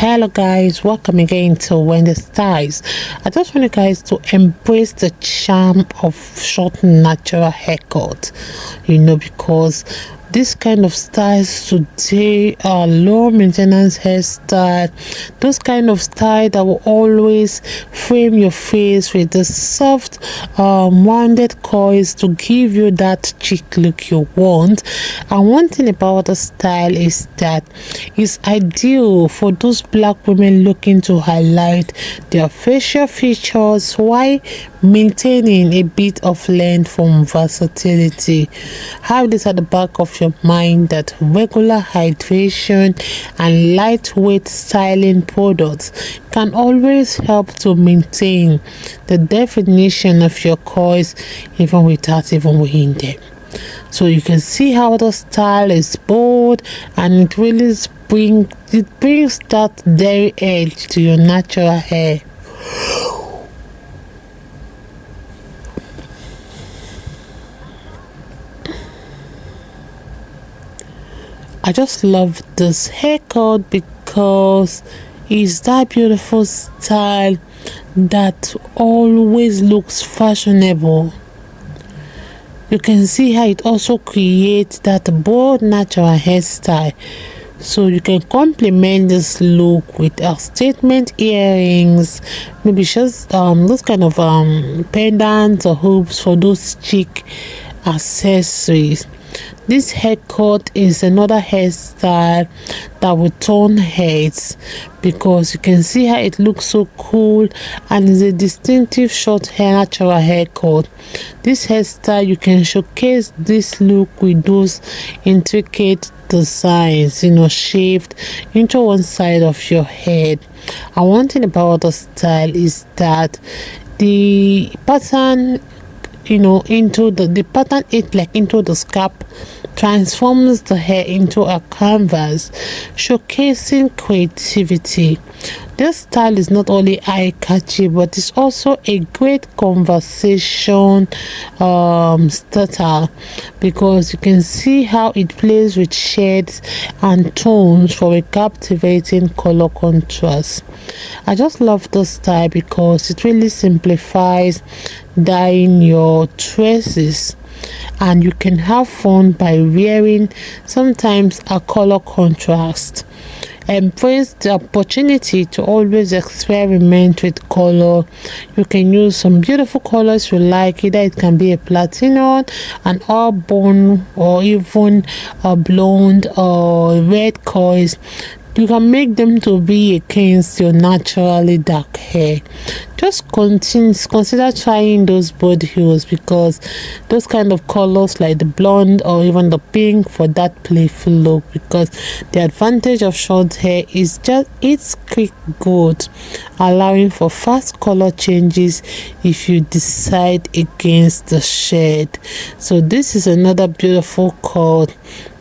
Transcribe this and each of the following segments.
Hello guys, welcome again to Wendy Styles. I just want you guys to embrace the charm of short natural haircut, because this kind of styles today are low maintenance hairstyle, those kind of style that will always frame your face with the soft rounded coils to give you that chic look you want. And one thing about the style is that it's ideal for those black women looking to highlight their facial features while maintaining a bit of length from versatility. Have this at the back of your mind that regular hydration and lightweight styling products can always help to maintain the definition of your coils even without even weighing them. So you can see how the style is bold and it really brings that dairy edge to your natural hair. I just love this haircut because it's that beautiful style that always looks fashionable. You can see how it also creates that bold natural hairstyle. So you can complement this look with statement earrings, maybe just those kind of pendants or hoops for those chic accessories. This haircut is another hairstyle that will turn heads because you can see how it looks so cool and is a distinctive short hair natural haircut. This hairstyle, you can showcase this look with those intricate designs, shaved into one side of your head. And one thing about the style is that the pattern into the pattern into the scalp transforms the hair into a canvas, showcasing creativity. This style is not only eye-catchy but it's also a great conversation starter because you can see how it plays with shades and tones for a captivating color contrast. I just love this style because it really simplifies dyeing your tresses and you can have fun by wearing sometimes a color contrast. Embrace the opportunity to always experiment with color. You can use some beautiful colors you like, either it can be a platinum, an auburn, or even a blonde or red coils. You can make them to be against your naturally dark hair. Just consider trying those bold hues because those kind of colors like the blonde or even the pink for that playful look, because the advantage of short hair is just it's quick good, allowing for fast color changes if you decide against the shade. So this is another beautiful cut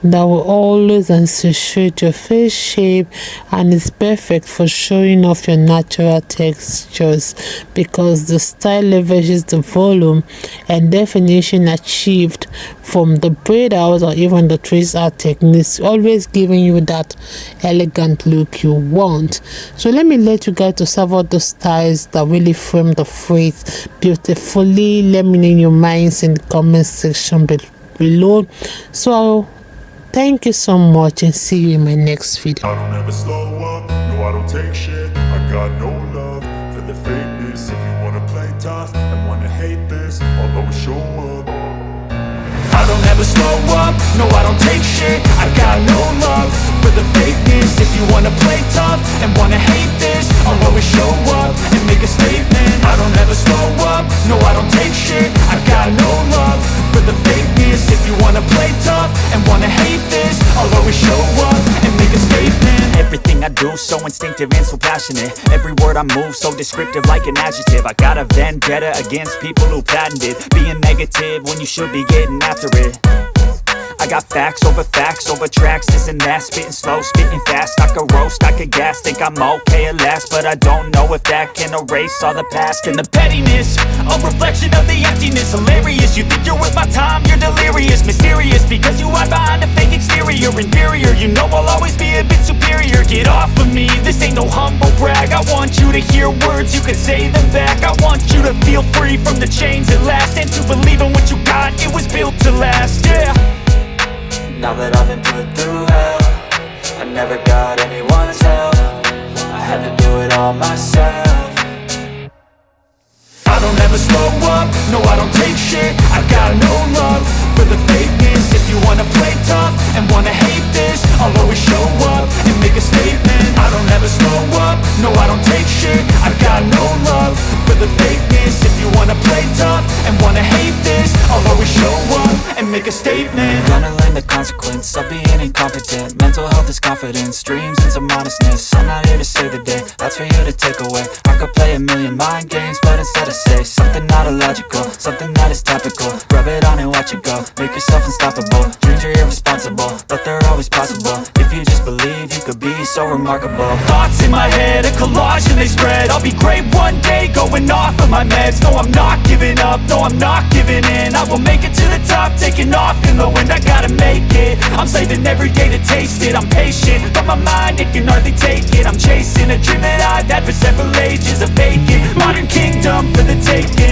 that will always accentuate your face shape and is perfect for showing off your natural textures because the style leverages the volume and definition achieved from the braid out or even the trace out techniques, always giving you that elegant look you want. So let me let you guys to serve out the styles that really frame the phrase beautifully. Let me know your minds in the comment section below. So thank you so much and see you in my next video. I don't ever slow up, no I don't take shit. I got no love for the fakeness. If you wanna play tough and wanna hate this, I'll always show up. I don't ever slow up, no I don't take shit. I got no love for the fakeness. If you wanna play tough and wanna hate this, I'll always show up and make a statement. I don't ever slow up, no I don't take shit. I got no love for the fakeness. If you wanna play tough and wanna hate this, I'll always show up and make a statement. Everything I do so instinctive and so passionate. Every word I move so descriptive like an adjective. I got a vendetta against people who patented being negative when you should be getting after it. I got facts over tracks, this and that. Spitting slow, spitting fast. I could roast, I could gas. Think I'm okay at last, but I don't know if that can erase all the past. And the pettiness, a reflection of the emptiness. Hilarious, you think you're worth my time, you're delirious. Mysterious, because you hide behind a fake exterior. Inferior, you know I'll always be a bit superior. Get off of me, this ain't no I want you to hear words, you can say them back. I want you to feel free from the chains at last, and to believe in what you got, it was built to last, yeah. Now that I've been put through hell, I never got anyone's help. I had to do it all myself. I don't ever slow up, no I don't take shit. I got no love for the fakeness. If you wanna play tough and wanna hate this, I'll always show up and make a statement. I don't ever slow up, no I don't take shit. I got no love for the fakeness. If you wanna play tough and wanna hate this, I'll always show up and make a statement. Gonna learn the consequence of being incompetent. Mental health is confidence, dreams and some modestness. I'm not here to save the day, that's for you to take away. I could play a million mind games, but instead I say something not illogical, something that is topical. Rub it on and watch it go, make yourself unstoppable. Dreams are irresponsible, but they're always possible. If you just believe, you could be so remarkable. Thoughts in my head, a collage and they spread. I'll be great one day, going off of my meds. No, I'm not giving up, no, I'm not giving in. I will make it to the top, taking off in the wind. I gotta make it, I'm saving every day to taste it. I'm patient, but my mind, it can hardly take it. I'm chasing a dream that I've had for several ages, a vacant modern kingdom for the taking.